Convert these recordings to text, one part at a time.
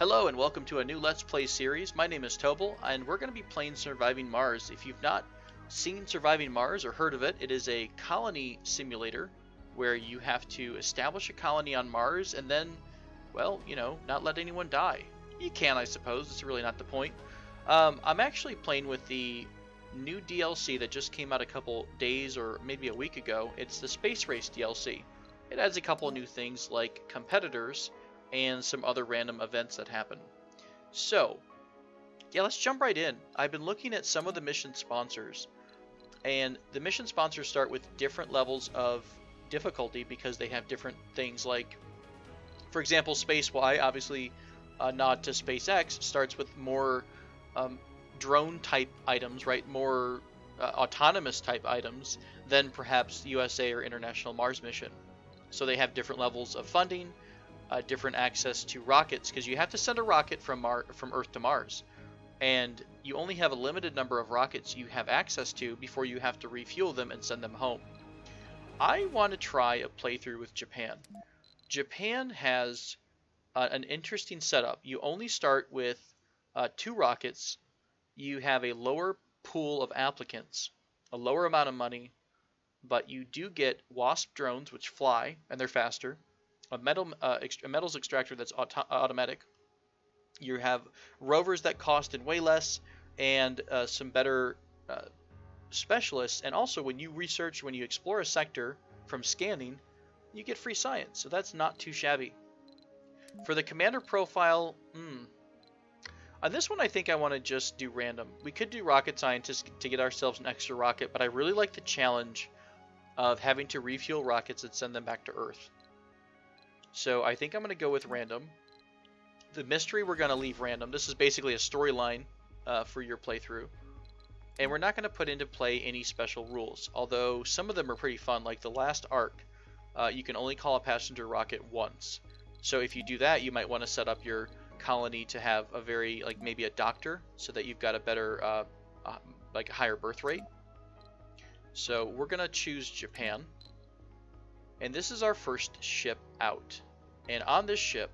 Hello and welcome to a new Let's Play series. My name is Tobal and we're going to be playing Surviving Mars. If you've not seen Surviving Mars or heard of it, it is a colony simulator where you have to establish a colony on Mars and then, well, not let anyone die. You can, I suppose. It's really not the point. I'm actually playing with the new DLC that just came out a couple days or maybe a week ago. It's the Space Race DLC. It adds a couple new things like competitors and some other random events that happen. So, yeah, let's jump right in. I've been looking at some of the mission sponsors, and the mission sponsors start with different levels of difficulty because they have different things like, for example, Space Y, obviously a nod to SpaceX, starts with more drone type items, right? More autonomous type items than perhaps USA or International Mars Mission. So they have different levels of funding, different access to rockets, because you have to send a rocket from Earth to Mars, and you only have a limited number of rockets you have access to before you have to refuel them and send them home. I want to try a playthrough with Japan. Japan has an interesting setup. You only start with 2 rockets. You have a lower pool of applicants, a lower amount of money, but you do get Wasp drones, which fly and they're faster. A metals extractor that's automatic. You have rovers that cost and way less, and some better specialists. And also, when you explore a sector from scanning, you get free science. So that's not too shabby. For the commander profile, on this one, I think I want to just do random. We could do rocket scientist to get ourselves an extra rocket, but I really like the challenge of having to refuel rockets and send them back to Earth. So I think I'm going to go with random. The mystery we're going to leave random. This is basically a storyline for your playthrough. And we're not going to put into play any special rules, although some of them are pretty fun, like the last arc. You can only call a passenger rocket once. So if you do that, you might want to set up your colony to have a very, like maybe a doctor, so that you've got a better, like a higher birth rate. So we're going to choose Japan. And this is our first ship out. And on this ship,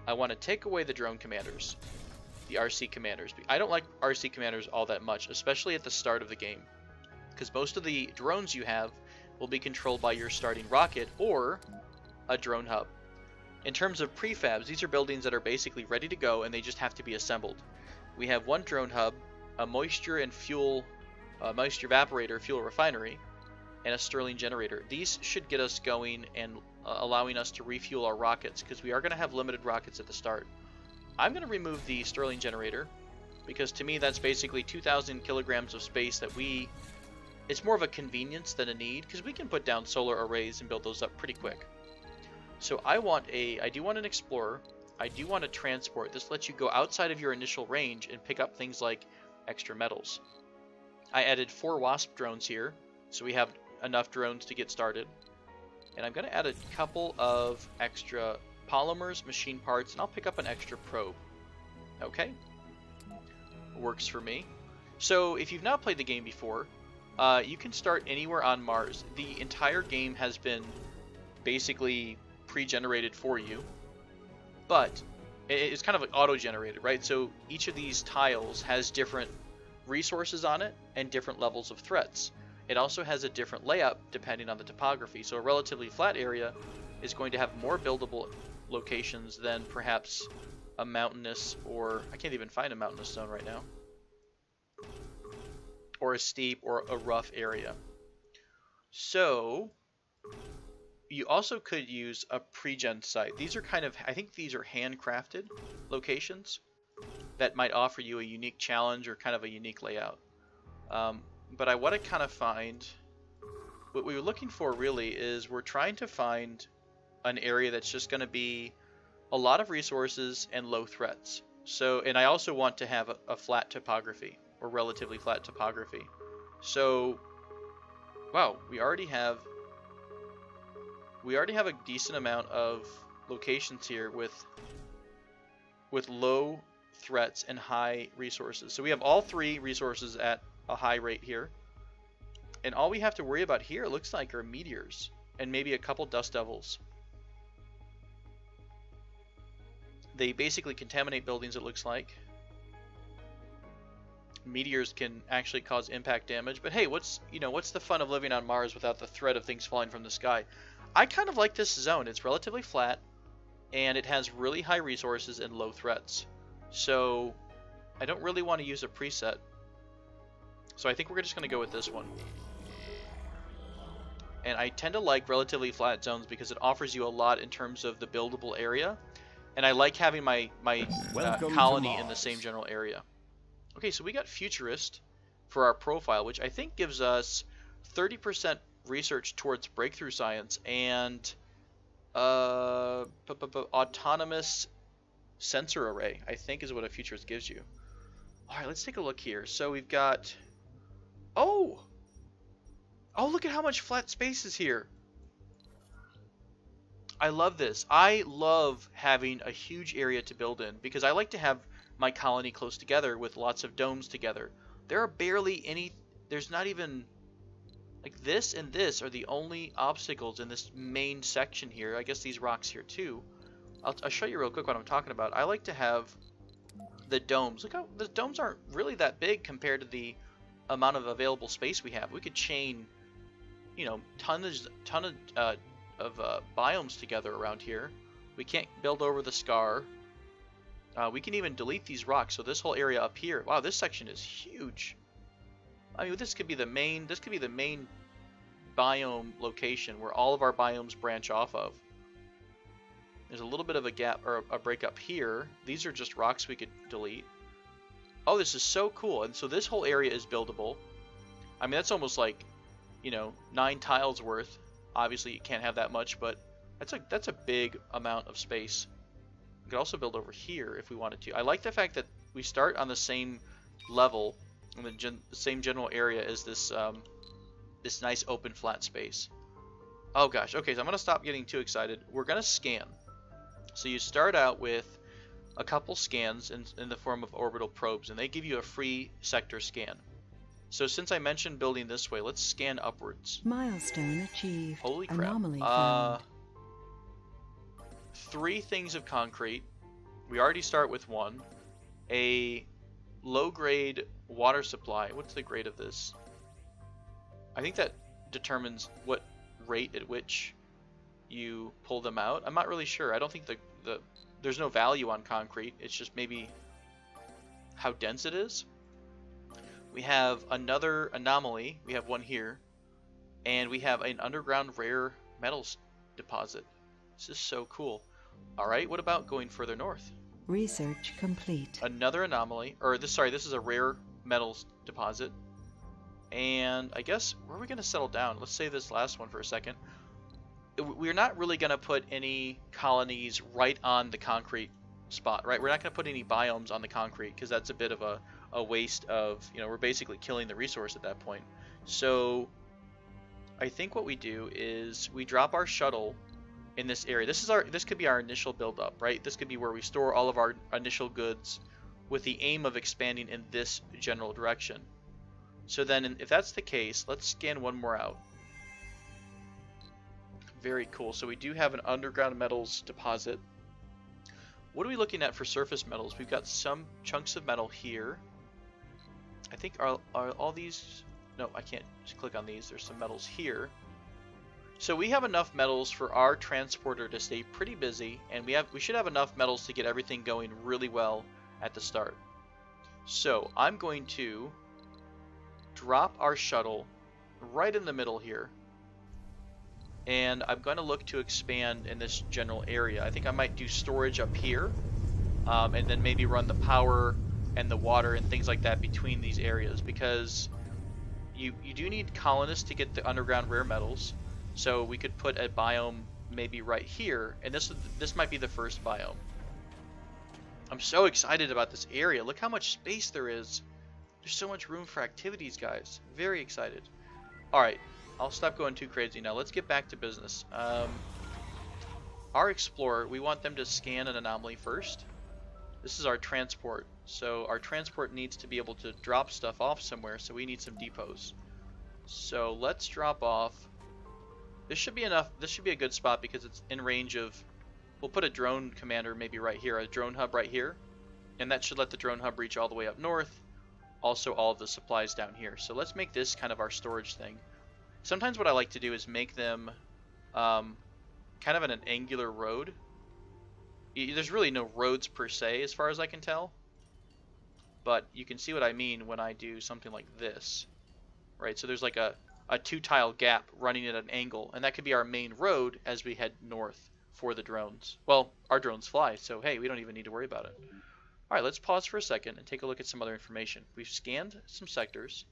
I want to take away the drone commanders, the RC commanders. I don't like RC commanders all that much, especially at the start of the game, because most of the drones you have will be controlled by your starting rocket or a drone hub. In terms of prefabs, these are buildings that are basically ready to go and they just have to be assembled. We have one drone hub, a moisture evaporator fuel refinery, and a Stirling generator. These should get us going and allowing us to refuel our rockets, because we are going to have limited rockets at the start. I'm going to remove the Stirling generator, because to me that's basically 2,000 kilograms of space that it's more of a convenience than a need, because we can put down solar arrays and build those up pretty quick. So I do want an explorer. I do want a transport. This lets you go outside of your initial range and pick up things like extra metals. I added 4 Wasp drones here, so we have enough drones to get started. And I'm going to add a couple of extra polymers, machine parts, and I'll pick up an extra probe. Okay. Works for me. So if you've not played the game before, you can start anywhere on Mars. The entire game has been basically pre-generated for you, but it's kind of like auto-generated, right? So each of these tiles has different resources on it and different levels of threats. It also has a different layout depending on the topography. So a relatively flat area is going to have more buildable locations than perhaps a mountainous, or I can't even find a mountainous zone right now, or a steep or a rough area. So you also could use a pre-gen site. These are I think these are handcrafted locations that might offer you a unique challenge or kind of a unique layout. But I want to kind of find, what we were looking for really is we're trying to find an area that's just going to be a lot of resources and low threats. So, and I also want to have a flat topography, or relatively flat topography. So, wow, we already have a decent amount of locations here with low threats and high resources. So we have all 3 resources at a high rate here, and all we have to worry about here, it looks like, are meteors and maybe a couple dust devils. They basically contaminate buildings, it looks like. Meteors can actually cause impact damage, but hey, what's the fun of living on Mars without the threat of things falling from the sky? I kind of like this zone. It's relatively flat, and it has really high resources and low threats. So I don't really want to use a preset. So I think we're just going to go with this one. And I tend to like relatively flat zones because it offers you a lot in terms of the buildable area. And I like having my colony in the same general area. Okay, so we got Futurist for our profile, which I think gives us 30% research towards breakthrough science and autonomous sensor array, I think is what a Futurist gives you. Alright, let's take a look here. So we've got... Oh, look at how much flat space is here. I love this. I love having a huge area to build in because I like to have my colony close together with lots of domes together. There are barely any, there's not even, like this and this are the only obstacles in this main section here. I guess these rocks here too. I'll show you real quick what I'm talking about. I like to have the domes. Look how the domes aren't really that big compared to the amount of available space we have. We could chain, you know, ton of biomes together around here. We can't build over the scar. We can even delete these rocks. So this whole area up here, wow, this section is huge. I mean, this could be the main biome location where all of our biomes branch off of. There's a little bit of a gap or a break up here. These are just rocks we could delete. Oh, this is so cool. And so this whole area is buildable. I mean, that's almost like, you know, 9 tiles worth. Obviously, you can't have that much, but that's a big amount of space. We could also build over here if we wanted to. I like the fact that we start on the same level, in the same general area as this this nice open flat space. Oh gosh, okay, so I'm gonna stop getting too excited. We're gonna scan. So you start out with a couple scans in the form of orbital probes, and they give you a free sector scan. So since I mentioned building this way, let's scan upwards. Milestone achieved. Holy crap. Anomaly found. 3 things of concrete. We already start with 1. A low-grade water supply. What's the grade of this? I think that determines what rate at which you pull them out. I'm not really sure. I don't think there's no value on concrete. It's just maybe how dense it is. We have another anomaly. We have one here. And we have an underground rare metals deposit. This is so cool. Alright, what about going further north? Research complete. Another anomaly. Or this is a rare metals deposit. And I guess, where are we going to settle down? Let's save this last one for a second. We're not really going to put any colonies right on the concrete spot, right? We're not going to put any biomes on the concrete because that's a bit of a waste of, you know, we're basically killing the resource at that point. So I think what we do is we drop our shuttle in this area. This could be our initial build up, right? This could be where we store all of our initial goods with the aim of expanding in this general direction. So then if that's the case, let's scan one more out. Very cool. So we do have an underground metals deposit. What are we looking at for surface metals? We've got some chunks of metal here. I think are all these... No, I can't just click on these. There's some metals here. So we have enough metals for our transporter to stay pretty busy, and we should have enough metals to get everything going really well at the start. So I'm going to drop our shuttle right in the middle here. And I'm going to look to expand in this general area. I think I might do storage up here, and then maybe run the power and the water and things like that between these areas, because you do need colonists to get the underground rare metals. So we could put a biome maybe right here, and this might be the first biome. I'm so excited about this area. Look how much space there is. There's so much room for activities, guys. Very excited. Alright, I'll stop going too crazy now. Let's get back to business. Our explorer, we want them to scan an anomaly first. This is our transport. So our transport needs to be able to drop stuff off somewhere, so we need some depots. So let's drop off. This should be enough. This should be a good spot because it's in range of we'll put a drone commander maybe right here, a drone hub right here, and that should let the drone hub reach all the way up north. Also all of the supplies down here. So let's make this kind of our storage thing. Sometimes what I like to do is make them kind of an angular road. There's really no roads per se as far as I can tell, but you can see what I mean when I do something like this, right? So there's like a 2-tile gap running at an angle, and that could be our main road as we head north for the drones. Well, our drones fly, so hey, we don't even need to worry about it. All right, let's pause for a second and take a look at some other information. We've scanned some sectors.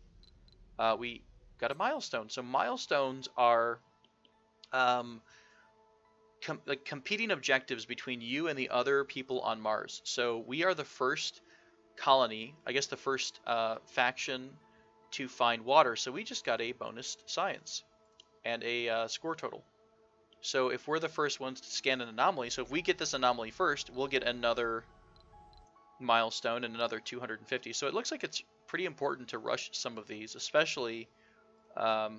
We got a milestone. So milestones are like competing objectives between you and the other people on Mars. So we are the first colony, I guess the first faction to find water. So we just got a bonus science and a score total. So if we're the first ones to scan an anomaly, so if we get this anomaly first, we'll get another milestone and another 250. So it looks like it's pretty important to rush some of these, especially, well,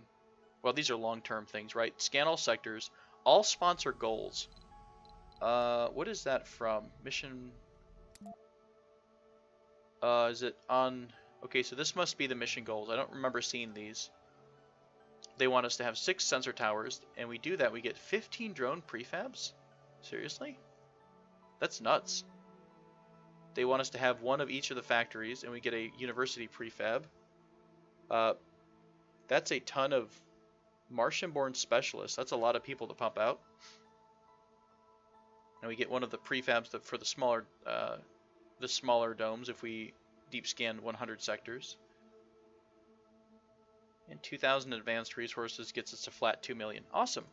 these are long-term things, right? Scan all sectors, all sponsor goals. What is that from? Mission, is it on, okay, so this must be the mission goals. I don't remember seeing these. They want us to have 6 sensor towers, and we do that, we get 15 drone prefabs? Seriously? That's nuts. They want us to have 1 of each of the factories, and we get a university prefab. That's a ton of Martian-born specialists. That's a lot of people to pump out. And we get 1 of the prefabs for the smaller domes if we deep scan 100 sectors. And 2,000 advanced resources gets us a flat 2 million. Awesome.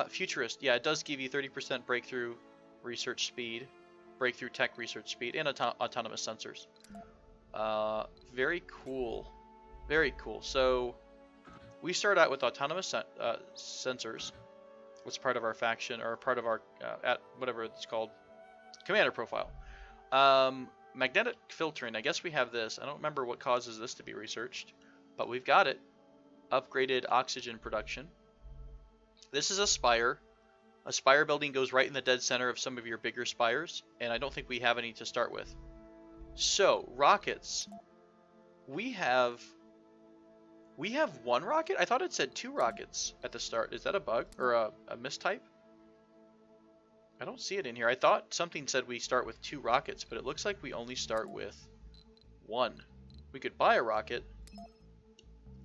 Futurist. Yeah, it does give you 30% breakthrough research speed, breakthrough tech research speed, and autonomous sensors. Very cool. Very cool. So we start out with autonomous sensors. What's part of our faction, or part of our whatever it's called, commander profile. Magnetic filtering. I guess we have this. I don't remember what causes this to be researched, but we've got it. Upgraded oxygen production. This is a spire. A spire building goes right in the dead center of some of your bigger spires, and I don't think we have any to start with. So, rockets. We have 1 rocket? I thought it said 2 rockets at the start. Is that a bug or a mistype? I don't see it in here. I thought something said we start with 2 rockets, but it looks like we only start with 1. We could buy a rocket,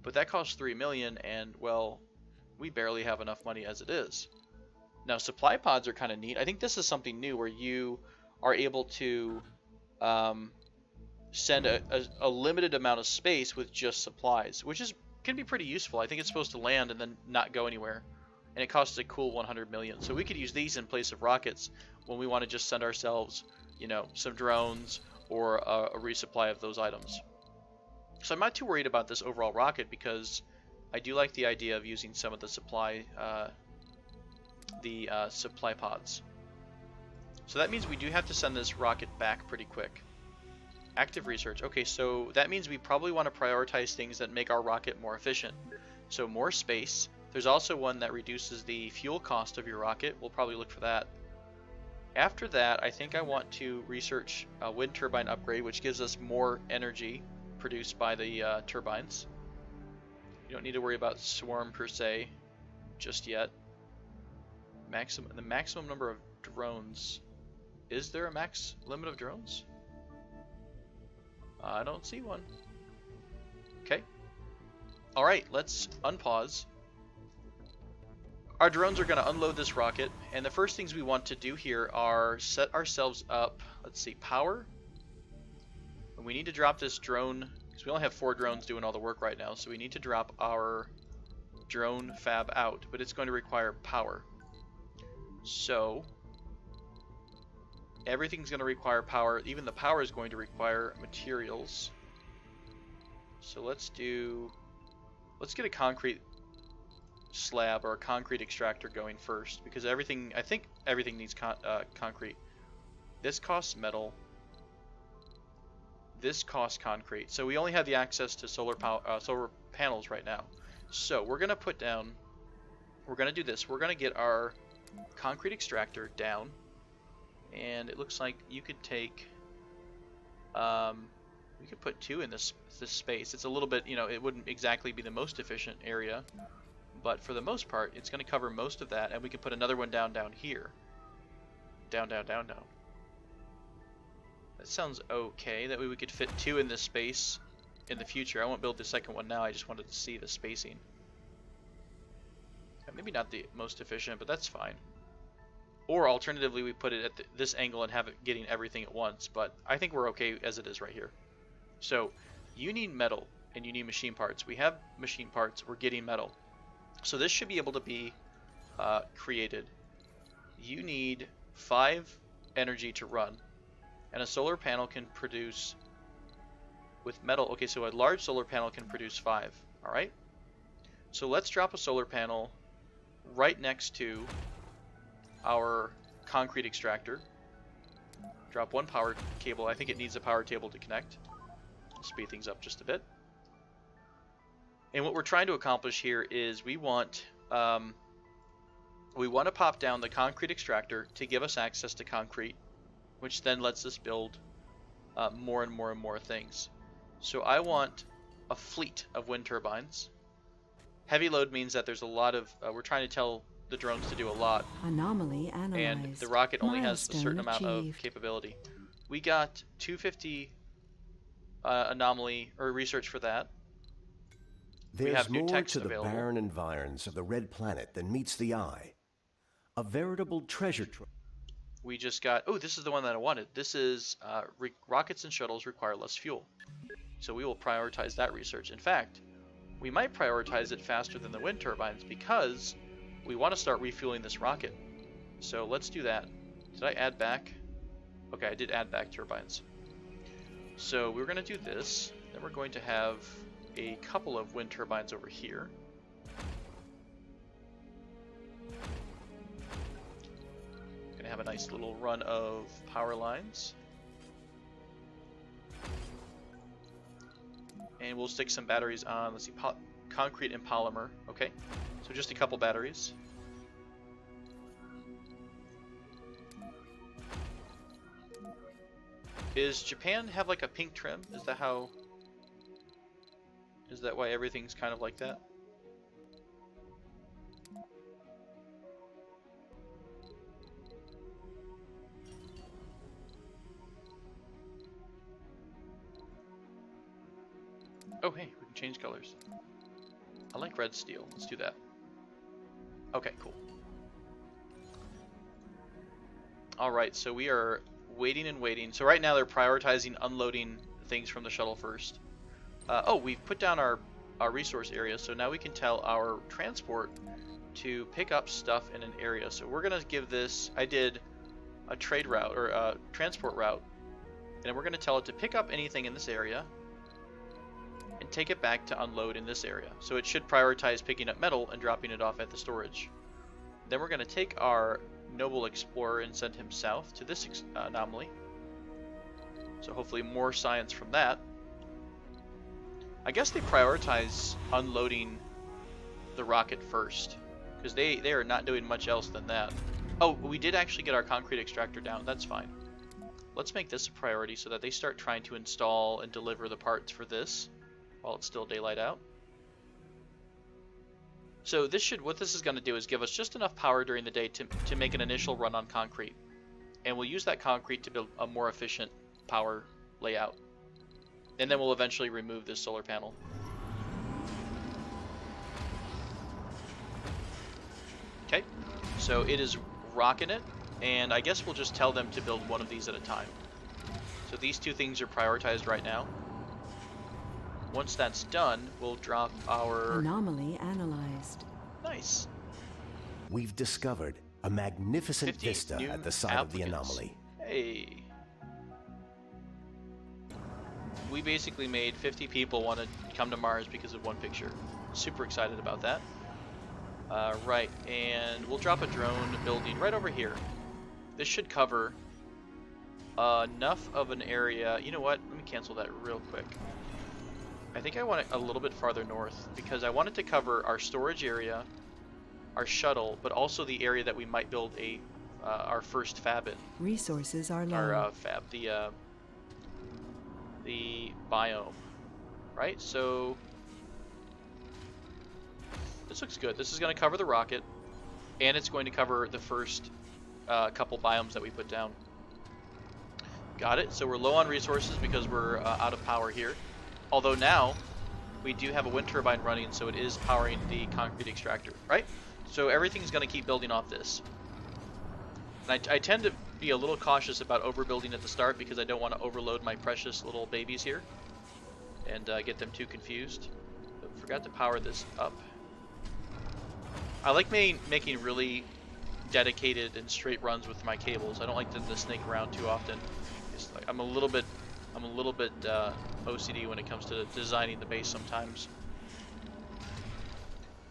but that costs 3 million, and well, we barely have enough money as it is. Now, supply pods are kind of neat. I think this is something new where you are able to send a limited amount of space with just supplies, which can be pretty useful. I think it's supposed to land and then not go anywhere, and it costs a cool 100 million. So we could use these in place of rockets when we want to just send ourselves, you know, some drones or a resupply of those items. So I'm not too worried about this overall rocket because I do like the idea of using some of the supply pods. So that means we do have to send this rocket back pretty quick. Active research. Okay, so that means we probably want to prioritize things that make our rocket more efficient. So more space. There's also one that reduces the fuel cost of your rocket. We'll probably look for that. After that, I think I want to research a wind turbine upgrade, which gives us more energy produced by the turbines. You don't need to worry about swarm per se just yet. The maximum number of drones. Is there a max limit of drones? I don't see one. Okay. Alright, let's unpause. Our drones are going to unload this rocket, and the first things we want to do here are set ourselves up. Let's see, power. And we need to drop this drone, because we only have 4 drones doing all the work right now, so we need to drop our drone fab out, but it's going to require power. So everything's going to require power. Even the power is going to require materials. So let's get a concrete slab or a concrete extractor going first, because I think everything needs concrete. This costs metal. This costs concrete. So we only have the access to solar panels right now. So we're going to do this. We're going to get our concrete extractor down, and it looks like you could take, we could put 2 in this space. It's a little bit, you know, it wouldn't exactly be the most efficient area, but for the most part, it's going to cover most of that, and we can put another one down here. Down. That sounds okay. That way we could fit 2 in this space in the future. I won't build the second one now, I just wanted to see the spacing. Maybe not the most efficient, but that's fine. Or alternatively, we put it at this angle and have it getting everything at once, but I think we're okay as it is right here. So you need metal and you need machine parts. We have machine parts, we're getting metal. So this should be able to be created. You need 5 energy to run, and a solar panel can produce with metal. Okay, so a large solar panel can produce 5. All right. So let's drop a solar panel right next to our concrete extractor. Drop 1 power cable. I think it needs a power table to connect. Speed things up just a bit. And what we're trying to accomplish here is we want to pop down the concrete extractor to give us access to concrete, which then lets us build more and more things. So I want a fleet of wind turbines. Heavy load means that there's a lot of, we're trying to tell the drones to do a lot. Anomaly analyzed. And the rocket only has a certain amount of achieved. capability. We got 250 anomaly or research for that. We There's have new more text to the available. barren environs of the red planet than meets the eye. A veritable treasure trove. We just got, oh, this is the one that I wanted. This is rockets and shuttles require less fuel. So we will prioritize that research. In fact, we might prioritize it faster than the wind turbines because we want to start refueling this rocket. So let's do that. Did I add back? Okay, I did add back turbines. So we're going to do this. Then we're going to have a couple of wind turbines over here. Going to have a nice little run of power lines. And we'll stick some batteries on, let's see, concrete and polymer. Okay, so just a couple batteries. Is Japan have like a pink trim? Is that how? Is that why everything's kind of like that? Oh hey, we can change colors. I like red steel. Let's do that. Okay, cool. Alright, so we are waiting and waiting. So right now they're prioritizing unloading things from the shuttle first. Oh, we've put down our resource area, so now we can tell our transport to pick up stuff in an area. So we're going to give this, I did a trade route, or a transport route, and we're going to tell it to pick up anything in this area and take it back to unload in this area. So it should prioritize picking up metal and dropping it off at the storage. Then we're going to take our noble explorer and send him south to this anomaly. So hopefully more science from that. I guess they prioritize unloading the rocket first, because they are not doing much else than that. Oh, we did actually get our concrete extractor down. That's fine. Let's make this a priority so that they start trying to install and deliver the parts for this while it's still daylight out. So this should, what this is going to do is give us just enough power during the day to make an initial run on concrete. And we'll use that concrete to build a more efficient power layout. And then we'll eventually remove this solar panel. Okay, so it is rocking it, and I guess we'll just tell them to build one of these at a time. So these two things are prioritized right now. Once that's done, we'll drop our... Anomaly analyzed. Nice. We've discovered a magnificent vista at the site of the anomaly. Hey. We basically made 50 people want to come to Mars because of one picture. Super excited about that. Right, and we'll drop a drone building right over here. This should cover enough of an area. You know what? Let me cancel that real quick. I think I want it a little bit farther north because I want it to cover our storage area our shuttle, but also the area that we might build a our first fab in. Resources are low. Our fab, the biome, right? So this looks good. This is going to cover the rocket, and it's going to cover the first couple biomes that we put down. Got it. So we're low on resources because we're out of power here. Although now we do have a wind turbine running, so it is powering the concrete extractor, right? So everything's going to keep building off this. And I tend to be a little cautious about overbuilding at the start because I don't want to overload my precious little babies here and get them too confused. But forgot to power this up. I like making really dedicated and straight runs with my cables. I don't like them to snake around too often. It's like I'm a little bit OCD when it comes to designing the base sometimes.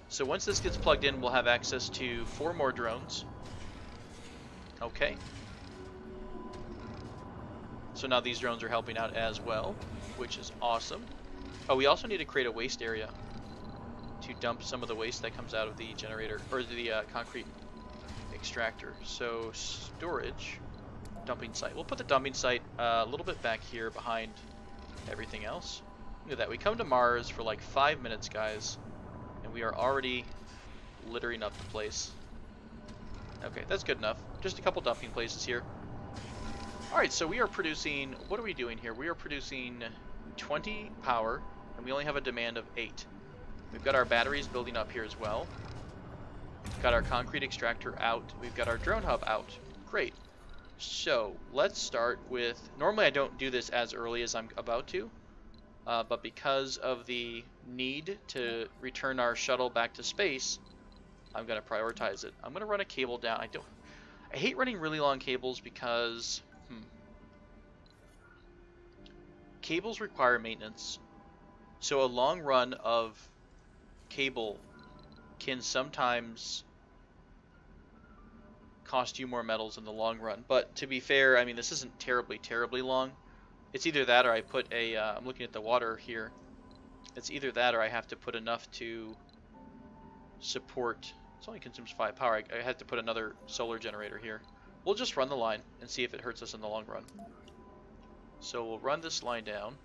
So once this gets plugged in, we'll have access to 4 more drones. Okay. So now these drones are helping out as well, which is awesome. Oh, we also need to create a waste area to dump some of the waste that comes out of the generator, or the concrete extractor. So storage, dumping site. We'll put the dumping site a little bit back here behind everything else. Look at that. We come to Mars for like 5 minutes, guys, and we are already littering up the place. Okay, that's good enough. Just a couple dumping places here. Alright, so we are producing, what are we doing here? We are producing 20 power, and we only have a demand of 8. We've got our batteries building up here as well. We've got our concrete extractor out. We've got our drone hub out. Great. So, let's start with, normally I don't do this as early as I'm about to, but because of the need to return our shuttle back to space, I'm going to prioritize it. I'm going to run a cable down. I hate running really long cables because cables require maintenance. So a long run of cable can sometimes cost you more metals in the long run. But to be fair, I mean, this isn't terribly long. It's either that or I put a, I'm looking at the water here. It's either that or I have to put enough to support. It only consumes 5 power. I had to put another solar generator here. We'll just run the line and see if it hurts us in the long run. So we'll run this line down.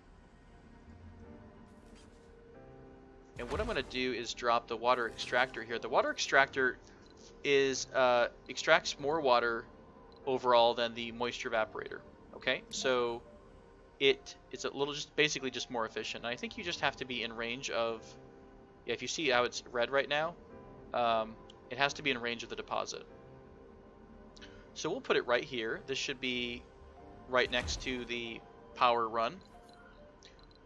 And what I'm going to do is drop the water extractor here. The water extractor is extracts more water overall than the moisture evaporator. Okay, so it's a little basically just more efficient. And I think you just have to be in range of, yeah, if you see how it's red right now, it has to be in range of the deposit. So we'll put it right here. This should be right next to the power run.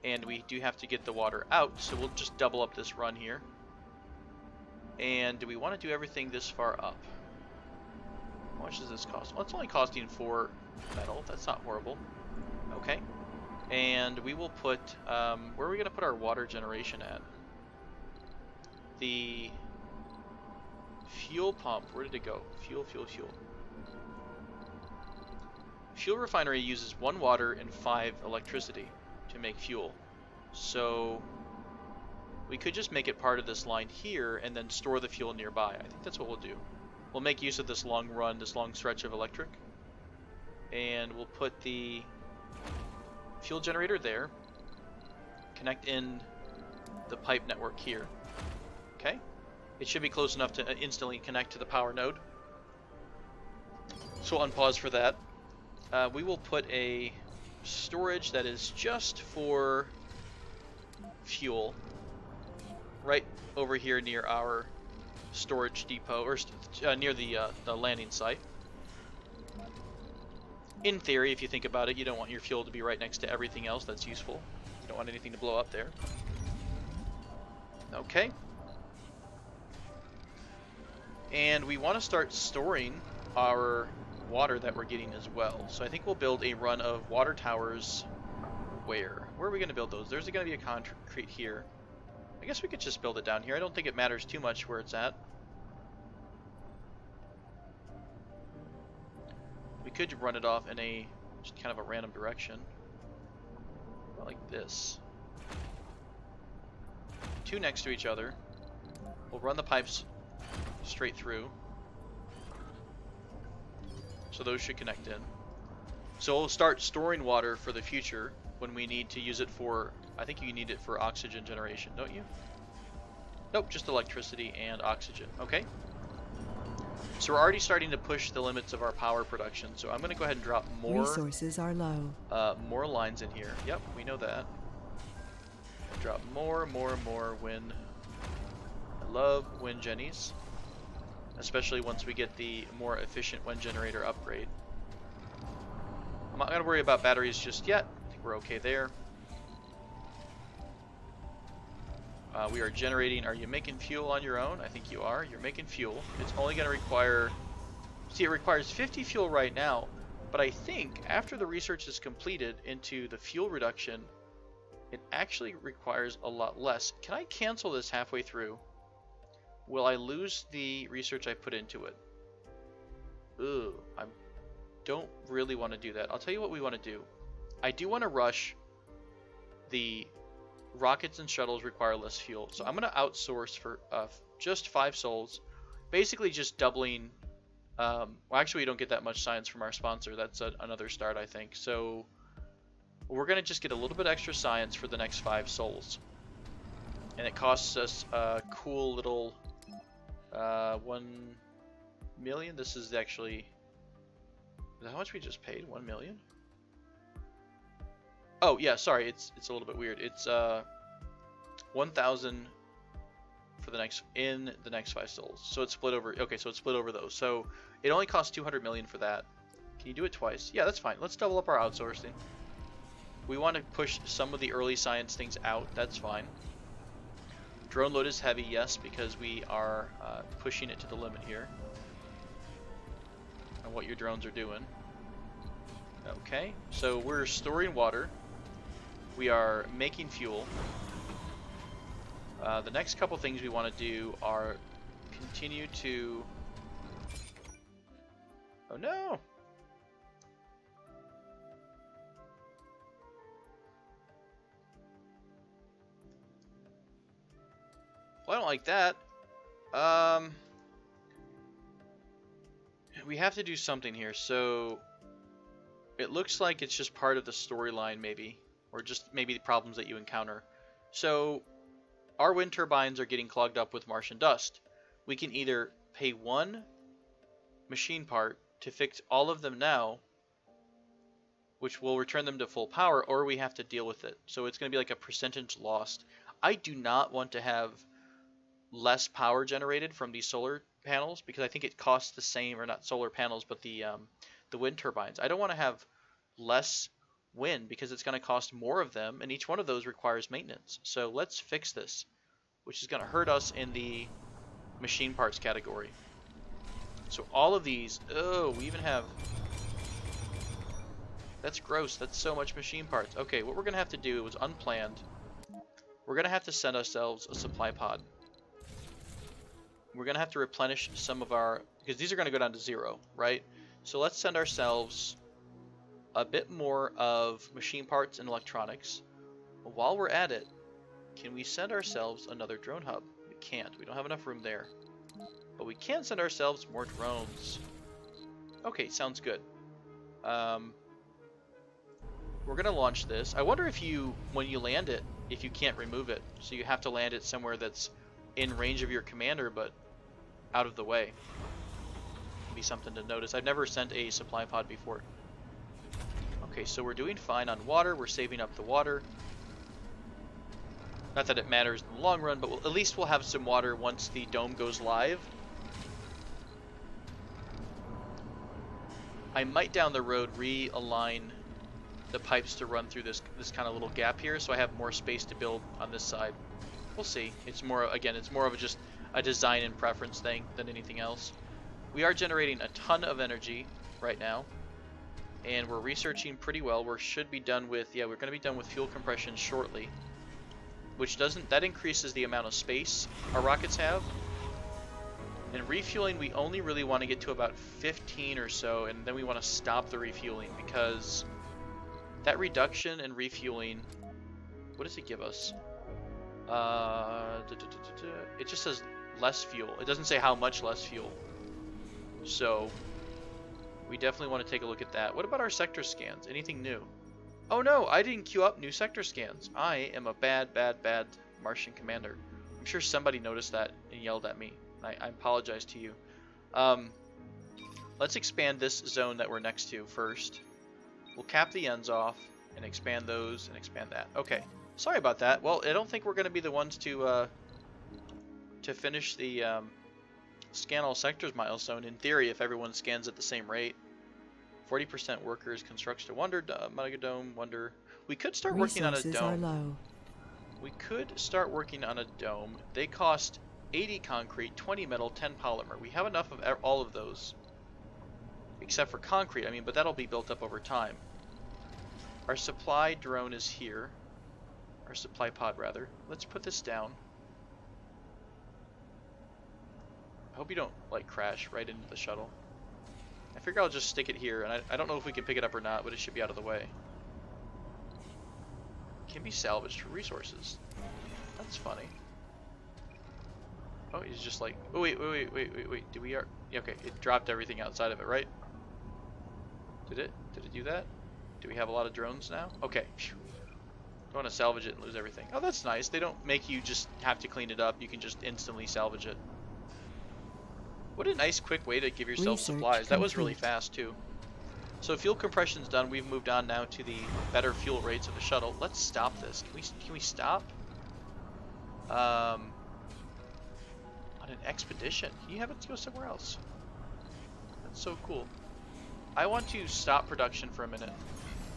And we do have to get the water out, so we'll just double up this run here. And do we want to do everything this far up? How much does this cost? Well, it's only costing 4 metal. That's not horrible. Okay. And we will put, where are we going to put our water generation at? The fuel pump, where did it go? Fuel. Fuel refinery uses 1 water and 5 electricity to make fuel. So we could just make it part of this line here and then store the fuel nearby. I think that's what we'll do. We'll make use of this long run, this long stretch of electric. And we'll put the fuel generator there. Connect in the pipe network here. Okay. It should be close enough to instantly connect to the power node. So we'll unpause for that. We will put a storage that is just for fuel right over here near our storage depot, or near the landing site. In theory, if you think about it, you don't want your fuel to be right next to everything else that's useful. You don't want anything to blow up there. Okay. And we want to start storing our water that we're getting as well. So I think we'll build a run of water towers. Where are we going to build those? There's going to be a concrete here. I guess we could just build it down here. I don't think it matters too much where it's at. We could run it off in a just kind of a random direction. Like this. 2 next to each other. We'll run the pipes straight through. So those should connect in. So we'll start storing water for the future when we need to use it for, I think you need it for oxygen generation, don't you? Nope, just electricity and oxygen. Okay. So we're already starting to push the limits of our power production. So I'm going to go ahead and drop more Resources are low. more lines in here. Yep, we know that. Drop more wind. I love wind jennies, especially once we get the more efficient wind generator upgrade. I'm not going to worry about batteries just yet. I think we're okay there. We are generating. Are you making fuel on your own? I think you are. You're making fuel. It's only going to require... See, it requires 50 fuel right now, but I think after the research is completed into the fuel reduction, it actually requires a lot less. Can I cancel this halfway through? Will I lose the research I put into it? Ugh, I don't really want to do that. I'll tell you what we want to do. I do want to rush the... Rockets and shuttles require less fuel, so I'm going to outsource for just 5 souls, basically just doubling. Well, actually, we don't get that much science from our sponsor. That's another start, I think. So we're going to just get a little bit extra science for the next 5 souls, and it costs us a cool little 1 million. This is actually, is that how much we just paid? 1 million. Oh yeah, sorry, it's a little bit weird. It's 1,000 for the next 5 souls. So it's split over. Okay, so it's split over those. So it only costs 200 million for that. Can you do it twice? Yeah, that's fine. Let's double up our outsourcing. We want to push some of the early science things out. That's fine. Drone load is heavy, yes, because we are pushing it to the limit here. And what your drones are doing. Okay, so we're storing water. We are making fuel. The next couple things we want to do are continue to... Oh no! Well, I don't like that. We have to do something here, so... It looks like it's just part of the storyline, maybe. Or just maybe the problems that you encounter. So, our wind turbines are getting clogged up with Martian dust. We can either pay 1 machine part to fix all of them now, which will return them to full power, or we have to deal with it. So it's going to be like a percentage lost. I do not want to have less power generated from these solar panels, because I think it costs the same, or not solar panels, but the wind turbines. I don't want to have less wind because it's going to cost more of them, and each one of those requires maintenance. So let's fix this, which is going to hurt us in the machine parts category. So all of these, oh, we even have, that's gross, that's so much machine parts. Okay, what we're going to have to do was unplanned. We're going to have to send ourselves a supply pod. We're going to have to replenish some of our, because these are going to go down to 0, right? So let's send ourselves a bit more of machine parts and electronics. While we're at it, can we send ourselves another drone hub? We can't. We don't have enough room there. But we can send ourselves more drones. Okay, sounds good. We're going to launch this. I wonder if you, when you land it, if you can't remove it. So you have to land it somewhere that's in range of your commander, but out of the way. Be something to notice. I've never sent a supply pod before. Okay, so we're doing fine on water. We're saving up the water. Not that it matters in the long run, but at least we'll have some water once the dome goes live. I might down the road realign the pipes to run through this kind of little gap here, so I have more space to build on this side. We'll see. It's more, again, it's more of just a design and preference thing than anything else. We are generating a ton of energy right now, and we're researching pretty well. We should be done with, yeah, we're going to be done with fuel compression shortly, which that increases the amount of space our rockets have. And refueling, we only really want to get to about 15 or so, and then we want to stop the refueling, because that reduction in refueling, what does it give us? It just says less fuel. It doesn't say how much less fuel. So we definitely want to take a look at that. What about our sector scans? Anything new? Oh no, I didn't queue up new sector scans. I am a bad Martian commander. I'm sure somebody noticed that and yelled at me. I apologize to you. Let's expand this zone that we're next to first. We'll cap the ends off and expand those and expand that. Okay, sorry about that. Well, I don't think we're going to be the ones to finish the scan all sectors milestone. In theory, if everyone scans at the same rate. 40% workers, construction to Wonder Megadome, Wonder. We could start working on a Resources are dome. low. We could start working on a dome. They cost 80 concrete, 20 metal, 10 polymer. We have enough of all of those. Except for concrete, I mean, but that'll be built up over time. Our supply drone is here. Our supply pod, rather. Let's put this down. I hope you don't, like, crash right into the shuttle. I figure I'll just stick it here, and I don't know if we can pick it up or not, but it should be out of the way. It can be salvaged for resources. That's funny. Oh, he's just like, oh wait. Do we are? Yeah, okay, it dropped everything outside of it, right? Did it do that? Do we have a lot of drones now? Okay. Phew. Don't want to salvage it and lose everything. Oh, that's nice. They don't make you just have to clean it up. You can just instantly salvage it. What a nice quick way to give yourself Research supplies. That was really complete. fast too. So fuel compression's done. We've moved on now to the better fuel rates of the shuttle. Let's stop this. Can we stop? On an expedition. Can you have it go somewhere else? That's so cool. I want to stop production for a minute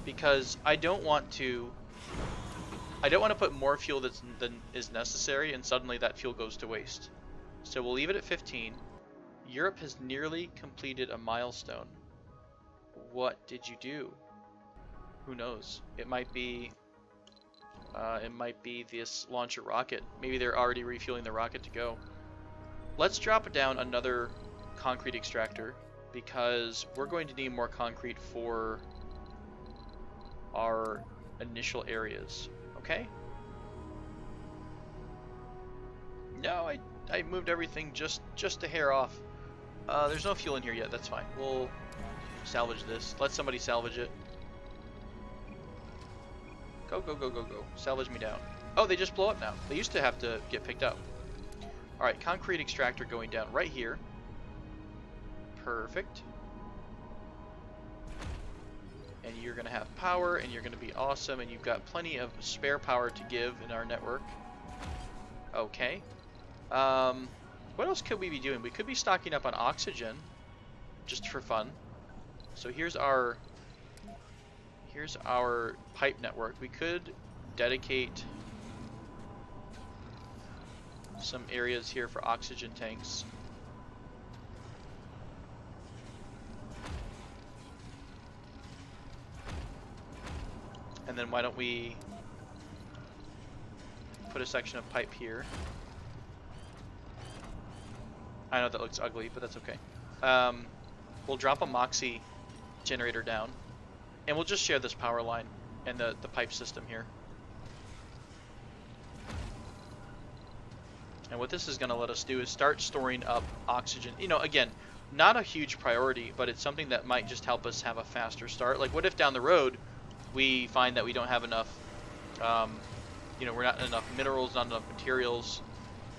because I don't want to put more fuel than is necessary and suddenly that fuel goes to waste. So we'll leave it at 15. Europe has nearly completed a milestone. What did you do? Who knows? It might be this launcher rocket. Maybe they're already refueling the rocket to go. Let's drop down another concrete extractor because we're going to need more concrete for our initial areas. Okay? No, I moved everything just a hair off. There's no fuel in here yet. That's fine. We'll salvage this. Let somebody salvage it. Go. Salvage me down. Oh, they just blow up now. They used to have to get picked up. Alright, concrete extractor going down right here. Perfect. And you're going to have power, and you're going to be awesome, and you've got plenty of spare power to give in our network. Okay. What else could we be doing? We could be stocking up on oxygen, just for fun. So here's our pipe network. We could dedicate some areas here for oxygen tanks. And then why don't we put a section of pipe here. I know that looks ugly, but that's okay. We'll drop a Moxie generator down, and we'll just share this power line and the pipe system here. And what this is going to let us do is start storing up oxygen. You know, again, not a huge priority, but it's something that might just help us have a faster start. Like, what if down the road we find that we don't have enough, you know, we're not enough minerals, not enough materials.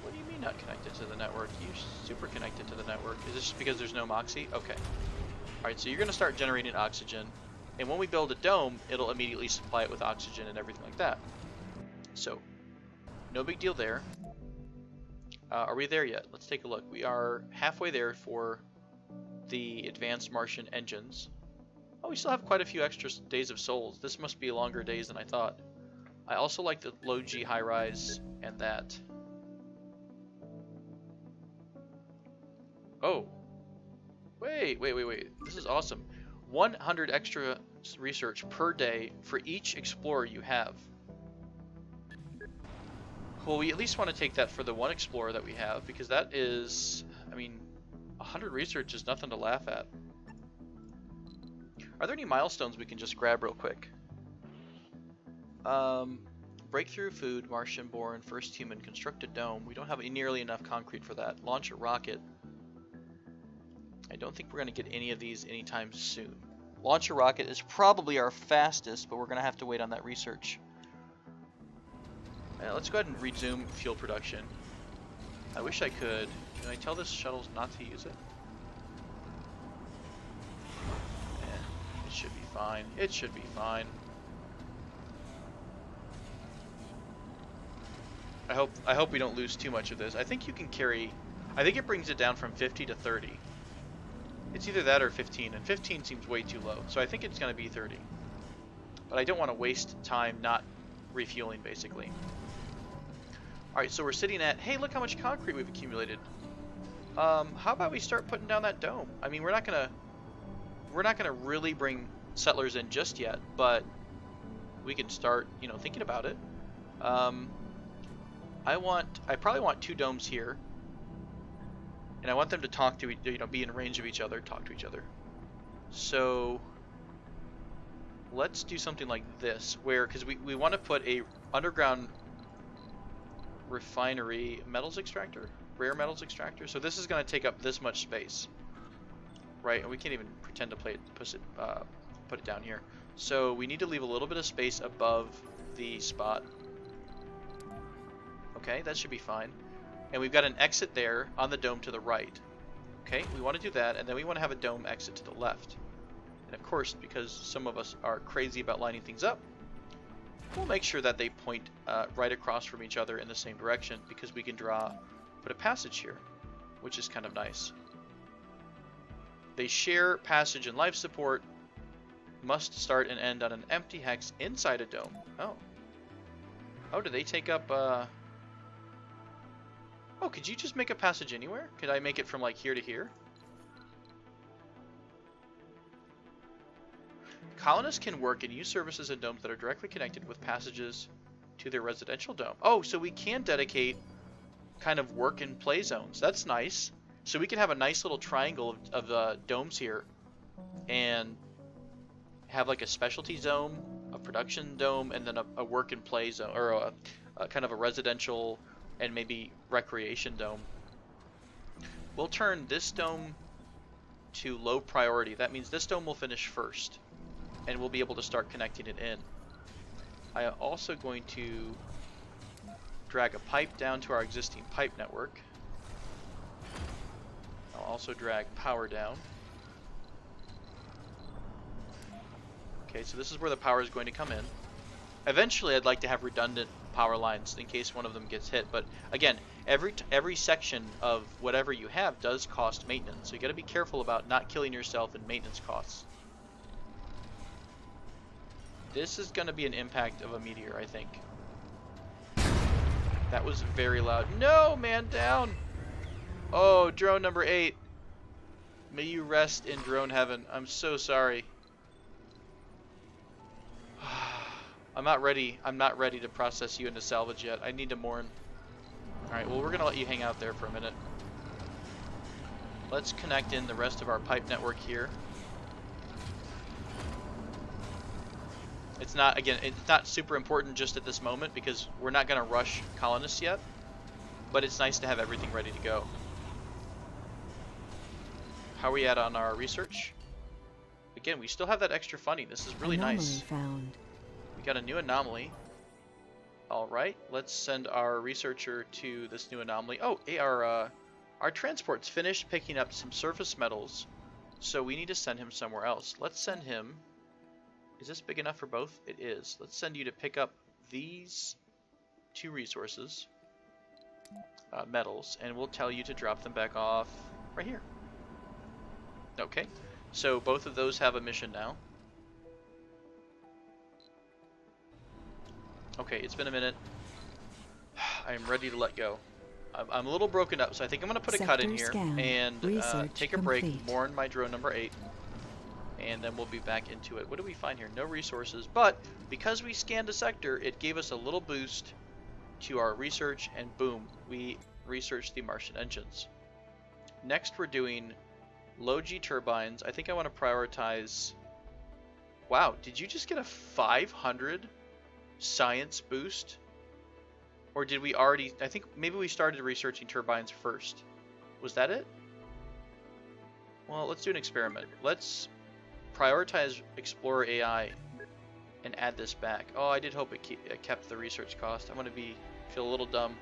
What do you mean not connected to the network? You're super connected to the network. Is this just because there's no Moxie? Okay. Alright, so you're going to start generating oxygen. And when we build a dome, it'll immediately supply it with oxygen and everything like that. So, no big deal there. Are we there yet? Let's take a look. We are halfway there for the advanced Martian engines. Oh, we still have quite a few extra days of souls. This must be longer days than I thought. I also like the low G high rise and that. Oh. Wait. This is awesome. 100 extra research per day for each explorer you have. Well, we at least want to take that for the one explorer that we have, because that is, I mean, 100 research is nothing to laugh at. Are there any milestones we can just grab real quick? breakthrough food, Martian-born, first human, construct a dome. We don't have nearly enough concrete for that. Launch a rocket. I don't think we're going to get any of these anytime soon. Launch a rocket is probably our fastest, but we're going to have to wait on that research. Let's go ahead and resume fuel production. I wish I could. Can I tell this shuttle not to use it? It should be fine. It should be fine. I hope we don't lose too much of this. I think you can carry... I think it brings it down from 50 to 30. It's either that or 15, and 15 seems way too low. So I think it's going to be 30. But I don't want to waste time not refueling, basically. Alright, so we're sitting at... Hey, look how much concrete we've accumulated. How about we start putting down that dome? I mean, we're not gonna really bring settlers in just yet, but we can start, you know, thinking about it. I probably want 2 domes here, and I want them to talk to, you know, be in range of each other, talk to each other. So let's do something like this, where, because we want to put a underground refinery metals extractor, rare metals extractor. So this is going to take up this much space, right? And we can't even pretend to put it down here. So we need to leave a little bit of space above the spot. Okay, that should be fine. And we've got an exit there on the dome to the right. Okay, we want to do that, and then we want to have a dome exit to the left. And of course, because some of us are crazy about lining things up, we'll make sure that they point right across from each other in the same direction, because we can put a passage here, which is kind of nice. They share passage and life support, must start and end on an empty hex inside a dome. Oh. Oh, do they take up... Oh, could you just make a passage anywhere? Could I make it from like here to here? Colonists can work and use services in domes that are directly connected with passages to their residential dome. Oh, so we can dedicate kind of work and play zones. That's nice. So we can have a nice little triangle of domes here and have like a specialty zone, a production dome, and then a work and play zone, or a kind of a residential and maybe recreation dome. We'll turn this dome to low priority. That means this dome will finish first, and we'll be able to start connecting it in. I am also going to drag a pipe down to our existing pipe network. I'll also drag power down. Okay, so this is where the power is going to come in. Eventually, I'd like to have redundant power lines in case one of them gets hit, but again, every section of whatever you have does cost maintenance, so you got to be careful about not killing yourself in maintenance costs. This is going to be an impact of a meteor, I think. That was very loud. No, man, down! Oh, drone number 8. May you rest in drone heaven. I'm so sorry. I'm not ready to process you into salvage yet. I need to mourn. Alright, well, we're going to let you hang out there for a minute. Let's connect in the rest of our pipe network here. It's not, again, it's not super important just at this moment because we're not going to rush colonists yet, but it's nice to have everything ready to go. How are we at on our research? Again, we still have that extra funding. This is really nice. Found. We got a new anomaly. Alright, let's send our researcher to this new anomaly. Oh, our transport's finished picking up some surface metals, so we need to send him somewhere else. Let's send him... Is this big enough for both? It is. Let's send you to pick up these 2 resources, metals, and we'll tell you to drop them back off right here. Okay, so both of those have a mission now. Okay, it's been a minute. I am ready to let go. I'm a little broken up, so I think I'm going to put a cut in here and take a break, mourn my drone number 8. And then we'll be back into it. What do we find here? No resources, but because we scanned a sector, it gave us a little boost to our research, and boom, we researched the Martian engines. Next, we're doing low G turbines. I think I want to prioritize... Wow, did you just get a 500 science boost. Or did we already... I think maybe we started researching turbines first. Was that it? Well, let's do an experiment. Let's prioritize Explorer AI and add this back. Oh, I did hope it kept the research cost. I'm going to feel a little dumb.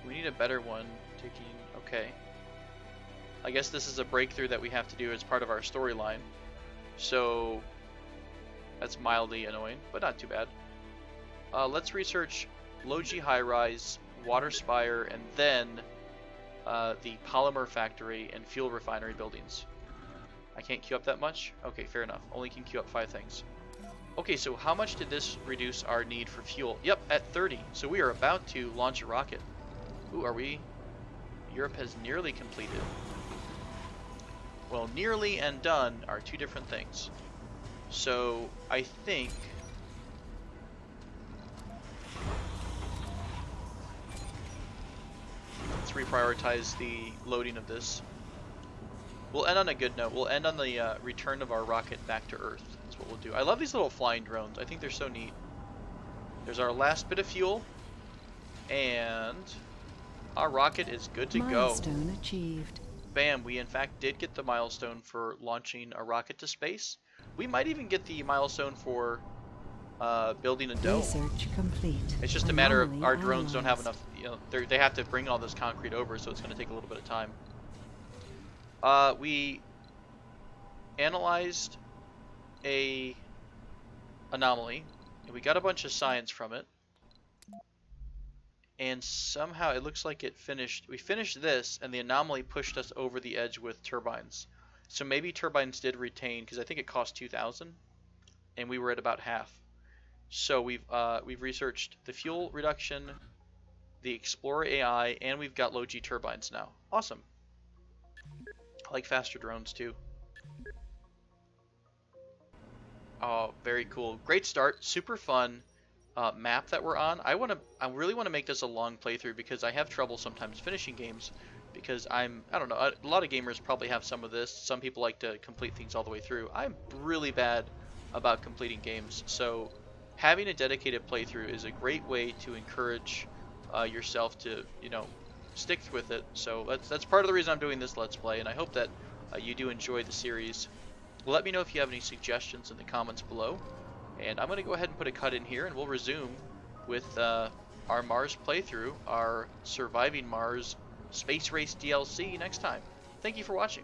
We need a better one. Taking... Okay. I guess this is a breakthrough that we have to do as part of our storyline. So... That's mildly annoying, but not too bad. Let's research low-G high-rise, water spire, and then the polymer factory and fuel refinery buildings. I can't queue up that much? Okay, fair enough. Only can queue up 5 things. Okay, so how much did this reduce our need for fuel? Yep, at 30. So we are about to launch a rocket. Ooh, are we? Europe has nearly completed. Well, nearly and done are 2 different things. So I think let's reprioritize the loading of this. We'll end on a good note. We'll end on the return of our rocket back to Earth. That's what we'll do. I love these little flying drones. I think they're so neat. There's our last bit of fuel, and our rocket is good to go. Milestone achieved. Bam, we in fact did get the milestone for launching a rocket to space. We might even get the milestone for building a dome. Research complete. It's just a matter of our drones don't have enough, you know, they have to bring all this concrete over, so it's going to take a little bit of time. We analyzed a anomaly, and we got a bunch of science from it. And somehow it looks like we finished this, and the anomaly pushed us over the edge with turbines. So maybe turbines did retain, because I think it cost 2,000, and we were at about half. So we've researched the fuel reduction, the Explorer AI, and we've got low G turbines now. Awesome. I like faster drones too. Oh, very cool. Great start. Super fun map that we're on. I really want to make this a long playthrough because I have trouble sometimes finishing games. Because I don't know, a lot of gamers probably have some of this. Some people like to complete things all the way through. I'm really bad about completing games, so having a dedicated playthrough is a great way to encourage yourself to, you know, stick with it. So that's part of the reason I'm doing this Let's Play, and I hope that you do enjoy the series. Let me know if you have any suggestions in the comments below, and I'm going to go ahead and put a cut in here, and we'll resume with our Mars playthrough, our Surviving Mars Space Race DLC next time. Thank you for watching.